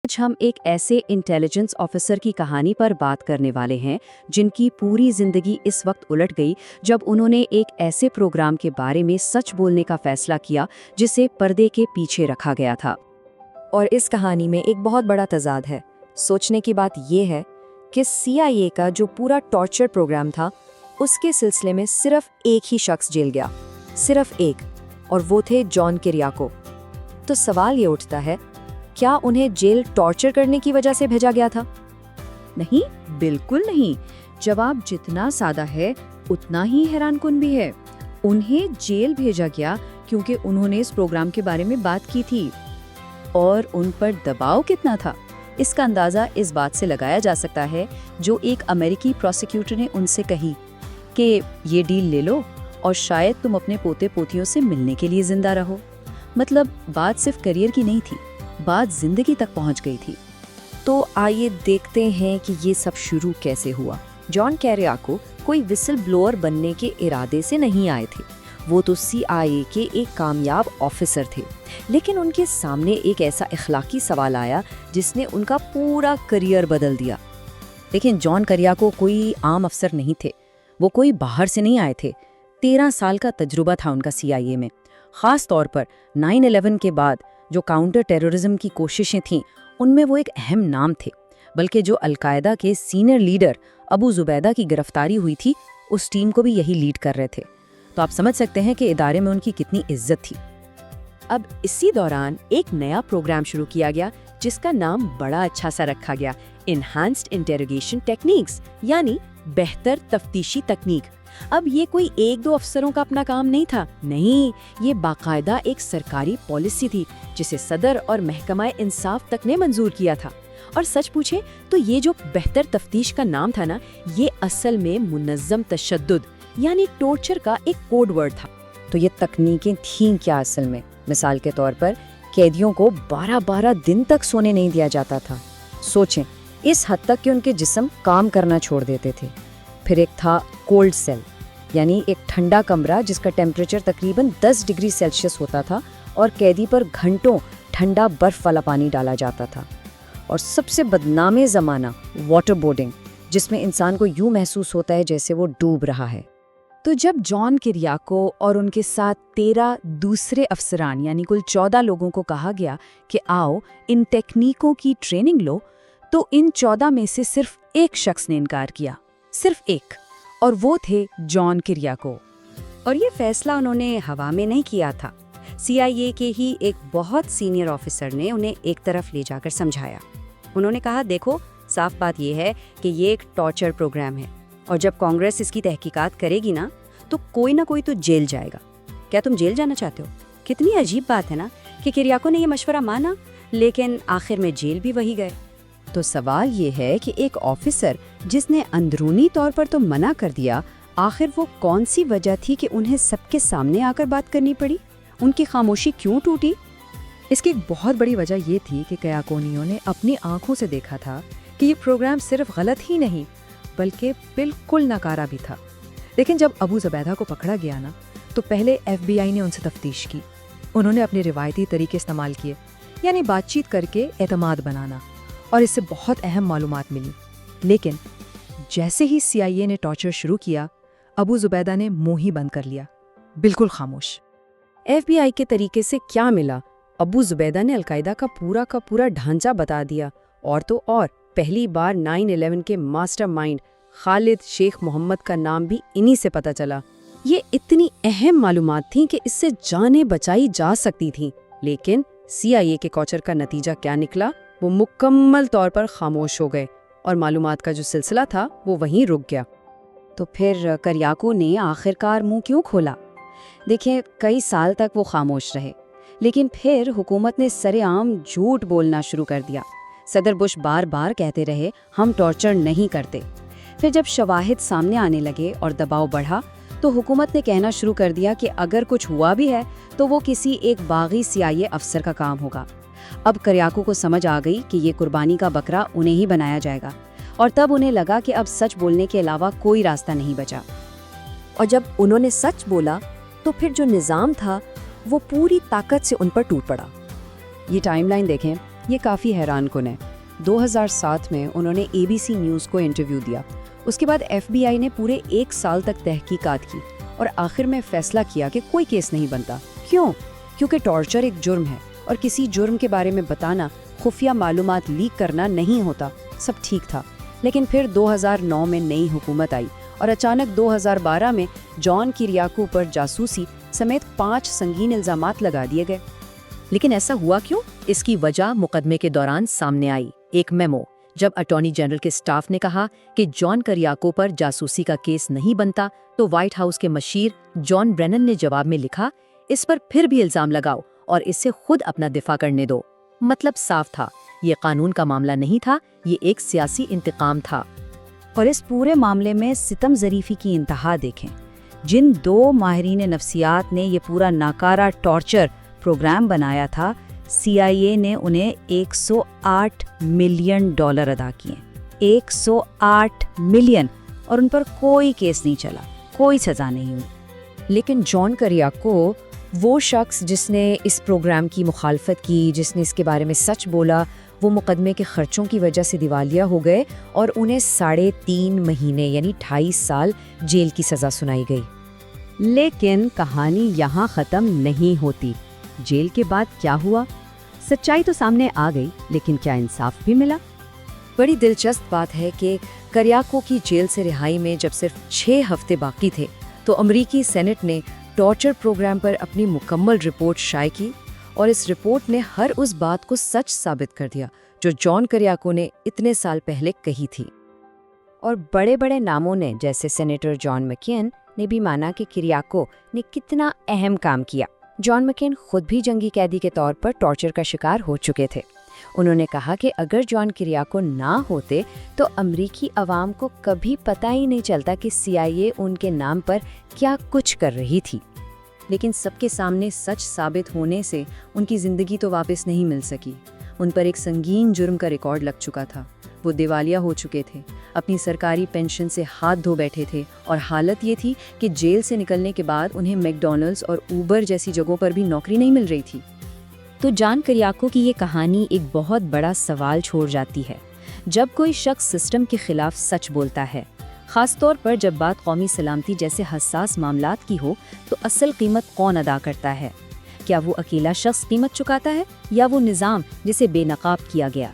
آج ہم ایک ایسے انٹیلیجنس آفیسر کی کہانی پر بات کرنے والے ہیں جن کی پوری زندگی اس وقت الٹ گئی جب انہوں نے ایک ایسے پروگرام کے بارے میں سچ بولنے کا فیصلہ کیا جسے پردے کے پیچھے رکھا گیا تھا۔ اور اس کہانی میں ایک بہت بڑا تضاد ہے۔ سوچنے کی بات یہ ہے کہ CIA کا جو پورا ٹارچر پروگرام تھا اس کے سلسلے میں صرف ایک ہی شخص جیل گیا، صرف ایک، اور وہ تھے جان کیریاکو۔ تو سوال یہ اٹھتا ہے، کیا انہیں جیل ٹارچر کرنے کی وجہ سے بھیجا گیا تھا؟ نہیں، بالکل نہیں۔ جواب جتنا سادہ ہے اتنا ہی حیران کن بھی ہے۔ انہیں جیل بھیجا گیا کیونکہ انہوں نے اس پروگرام کے بارے میں بات کی تھی۔ اور ان پر دباؤ کتنا تھا اس کا اندازہ اس بات سے لگایا جا سکتا ہے جو ایک امریکی پروسیکیوٹر نے ان سے کہی کہ یہ ڈیل لے لو اور شاید تم اپنے پوتے پوتیوں سے ملنے کے لیے زندہ رہو۔ مطلب بات صرف کریئر کی نہیں تھی، بات زندگی تک پہنچ گئی تھی۔ تو آئیے دیکھتے ہیں کہ یہ سب شروع کیسے ہوا۔ جان کیریاکو کوئی وسل بلوئر بننے کے ارادے سے نہیں آئے تھے، وہ تو CIA کے ایک کامیاب آفیسر تھے، لیکن ان کے سامنے ایک ایسا اخلاقی سوال آیا جس نے ان کا پورا کریئر بدل دیا۔ لیکن جان کیریاکو کوئی عام افسر نہیں تھے، وہ کوئی باہر سے نہیں آئے تھے۔ 13 سال کا تجربہ تھا ان کا CIA میں، خاص طور پر 9/11 کے بعد جو کاؤنٹر ٹیررزم کی کوششیں تھیں ان میں وہ ایک اہم نام تھے، بلکہ جو القاعدہ کے سینئر لیڈر ابو زبیدہ کی گرفتاری ہوئی تھی اس ٹیم کو بھی یہی لیڈ کر رہے تھے۔ تو آپ سمجھ سکتے ہیں کہ ادارے میں ان کی کتنی عزت تھی۔ اب اسی دوران ایک نیا پروگرام شروع کیا گیا جس کا نام بڑا اچھا سا رکھا گیا، انہانسڈ انٹیروگیشن ٹیکنیکس، یعنی بہتر تفتیشی تکنیک۔ اب یہ کوئی ایک دو افسروں کا اپنا کام نہیں تھا، نہیں، یہ باقاعدہ ایک سرکاری پالیسی تھی جسے صدر اور محکمہ انصاف تک نے منظور کیا تھا۔ اور سچ پوچھے تو یہ جو بہتر تفتیش کا نام تھا نا، یہ اصل میں منظم تشدد یعنی ٹورچر کا ایک کوڈ ورڈ تھا۔ تو یہ تکنیکیں تھیں کیا اصل میں؟ مثال کے طور پر قیدیوں کو 12 دن تک سونے نہیں دیا جاتا تھا۔ سوچیں، اس حد تک کہ ان کے جسم کام کرنا چھوڑ دیتے تھے۔ پھر ایک تھا کولڈ سیل، یعنی ایک ٹھنڈا کمرہ جس کا ٹیمپریچر تقریباً 10 ڈگری سیلسیس ہوتا تھا اور قیدی پر گھنٹوں ٹھنڈا برف والا پانی ڈالا جاتا تھا۔ اور سب سے بدنام زمانہ واٹر بورڈنگ، جس میں انسان کو یوں محسوس ہوتا ہے جیسے وہ ڈوب رہا ہے۔ تو جب جان کیریاکو اور ان کے ساتھ 13 دوسرے افسران یعنی کل 14 لوگوں کو کہا گیا کہ آؤ ان ٹیکنیکوں کی ٹریننگ لو، تو ان 14 میں سے صرف ایک شخص نے انکار کیا، صرف ایک، اور وہ تھے جان کیریاکو۔ اور یہ فیصلہ انہوں نے ہوا میں نہیں کیا تھا۔ CIA کے ہی ایک بہت سینئر آفیسر نے انہیں ایک طرف لے جا کر سمجھایا۔ انہوں نے کہا، دیکھو، صاف بات یہ ہے کہ یہ ایک ٹارچر پروگرام ہے، اور جب کانگریس اس کی تحقیقات کرے گی نا تو کوئی نہ کوئی تو جیل جائے گا۔ کیا تم جیل جانا چاہتے ہو؟ کتنی عجیب بات ہے نا کہ کیریاکو نے یہ مشورہ مانا، لیکن آخر میں جیل بھی وہی گئے۔ تو سوال یہ ہے کہ ایک آفیسر جس نے اندرونی طور پر تو منع کر دیا، آخر وہ کون سی وجہ تھی کہ انہیں سب کے سامنے آ کر بات کرنی پڑی؟ ان کی خاموشی کیوں ٹوٹی؟ اس کی ایک بہت بڑی وجہ یہ تھی کہ کیریاکونیوں نے اپنی آنکھوں سے دیکھا تھا کہ یہ پروگرام صرف غلط ہی نہیں بلکہ بالکل ناکارہ بھی تھا۔ لیکن جب ابو زبیدہ کو پکڑا گیا نا، تو پہلے FBI نے ان سے تفتیش کی۔ انہوں نے اپنے روایتی طریقے استعمال کیے، یعنی بات چیت کر کے اعتماد بنانا، اور اس سے بہت اہم معلومات ملی۔ لیکن جیسے ہی CIA نے ٹارچر شروع کیا، ابو زبیدہ نے منہ ہی بند کر لیا، بالکل خاموش۔ FBI کے طریقے سے کیا ملا؟ ابو زبیدہ نے القاعدہ کا پورا ڈھانچہ بتا دیا، اور تو اور پہلی بار 9/11 کے ماسٹر مائنڈ خالد شیخ محمد کا نام بھی انہی سے پتہ چلا۔ یہ اتنی اہم معلومات تھیں کہ اس سے جانیں بچائی جا سکتی تھیں، لیکن CIA کے کوچر کا نتیجہ کیا نکلا؟ وہ مکمل طور پر خاموش ہو گئے، اور معلومات کا جو سلسلہ تھا وہ وہیں رک گیا۔ تو پھر کیریاکو نے آخرکار منہ کیوں کھولا؟ دیکھیں، کئی سال تک وہ خاموش رہے، لیکن پھر حکومت نے سرے عام جھوٹ بولنا شروع کر دیا۔ صدر بش بار بار کہتے رہے، ہم ٹارچر نہیں کرتے۔ پھر جب شواہد سامنے آنے لگے اور دباؤ بڑھا، تو حکومت نے کہنا شروع کر دیا کہ اگر کچھ ہوا بھی ہے تو وہ کسی ایک باغی CIA افسر کا کام ہوگا۔ اب کیریاکو کو سمجھ آ گئی کہ یہ قربانی کا بکرا انہیں ہی بنایا جائے گا، اور تب انہیں لگا کہ اب سچ بولنے کے علاوہ کوئی راستہ نہیں بچا۔ اور جب انہوں نے سچ بولا تو پھر جو نظام تھا وہ پوری طاقت سے ان پر ٹوٹ پڑا۔ یہ ٹائم لائن دیکھیں، یہ کافی حیران کن ہے۔ 2007 میں انہوں نے ABC نیوز کو انٹرویو دیا۔ اس کے بعد FBI نے پورے 1 سال تک تحقیقات کی اور آخر میں فیصلہ کیا کہ کوئی کیس نہیں بنتا۔ کیوں؟ کیونکہ ٹارچر ایک جرم ہے اور کسی جرم کے بارے میں بتانا، خفیہ معلومات لیک کرنا نہیں ہوتا۔ سب ٹھیک تھا، لیکن پھر 2009 میں نئی حکومت آئی اور اچانک 2012 میں جان کیریاکو پر جاسوسی سمیت 5 سنگین الزامات لگا دیے گئے۔ لیکن ایسا ہوا کیوں؟ اس کی وجہ مقدمے کے دوران سامنے آئی، ایک میمو۔ جب اٹارنی جنرل کے سٹاف نے کہا کہ جان کیریاکو پر جاسوسی کا کیس نہیں بنتا، تو وائٹ ہاؤس کے مشیر جان برینن نے جواب میں لکھا، اس پر پھر بھی الزام لگاؤ اور اس سے خود اپنا دفاع کرنے دو۔ مطلب صاف تھا، یہ قانون کا معاملہ نہیں تھا، یہ ایک سیاسی انتقام تھا۔ اور اس پورے معاملے میں ستم ظریفی کی انتہا دیکھیں۔ جن 2 ماہرین نفسیات نے یہ پورا ناکارہ ٹارچر پروگرام بنایا تھا، CIA نے انہیں $108 ملین ادا کیے۔ 108 ملین، اور ان پر کوئی کیس نہیں چلا، کوئی سزا نہیں ہوئی۔ لیکن جان کیریاکو، وہ شخص جس نے اس پروگرام کی مخالفت کی، جس نے اس کے بارے میں سچ بولا، وہ مقدمے کے خرچوں کی وجہ سے دیوالیہ ہو گئے اور انہیں 3.5 مہینے یعنی 2.5 سال جیل کی سزا سنائی گئی۔ لیکن کہانی یہاں ختم نہیں ہوتی۔ جیل کے بعد کیا ہوا؟ سچائی تو سامنے آ گئی، لیکن کیا انصاف بھی ملا؟ بڑی دلچسپ بات ہے کہ کیریاکو کی جیل سے رہائی میں جب صرف 6 ہفتے باقی تھے تو امریکی سینٹ نے ٹارچر پروگرام پر اپنی مکمل رپورٹ شائع کی، اور اس رپورٹ نے ہر اس بات کو سچ ثابت کر دیا جو جان کیریاکو نے اتنے سال پہلے کہی تھی۔ اور بڑے بڑے ناموں نے جیسے سینیٹر جان مکین نے بھی مانا کہ کیریاکو نے کتنا اہم کام کیا۔ جان مکین خود بھی جنگی قیدی کے طور پر ٹارچر کا شکار ہو چکے تھے۔ انہوں نے کہا کہ اگر جان کیریاکو نہ ہوتے تو امریکی عوام کو کبھی پتہ ہی نہیں چلتا کہ CIA ان کے نام پر کیا کچھ کر رہی تھی۔ لیکن سب کے سامنے سچ ثابت ہونے سے ان کی زندگی تو واپس نہیں مل سکی۔ ان پر ایک سنگین جرم کا ریکارڈ لگ چکا تھا، وہ دیوالیہ ہو چکے تھے، اپنی سرکاری پینشن سے ہاتھ دھو بیٹھے تھے، اور حالت یہ تھی کہ جیل سے نکلنے کے بعد انہیں میکڈونلڈز اور اوبر جیسی جگہوں پر بھی نوکری نہیں مل رہی تھی۔ تو جان کیریاکو کی یہ کہانی ایک بہت بڑا سوال چھوڑ جاتی ہے۔ جب کوئی شخص سسٹم کے خلاف سچ بولتا ہے، خاص طور پر جب بات قومی سلامتی جیسے حساس معاملات کی ہو، تو اصل قیمت کون ادا کرتا ہے؟ کیا وہ اکیلا شخص قیمت چکاتا ہے یا وہ نظام جسے بے نقاب کیا گیا؟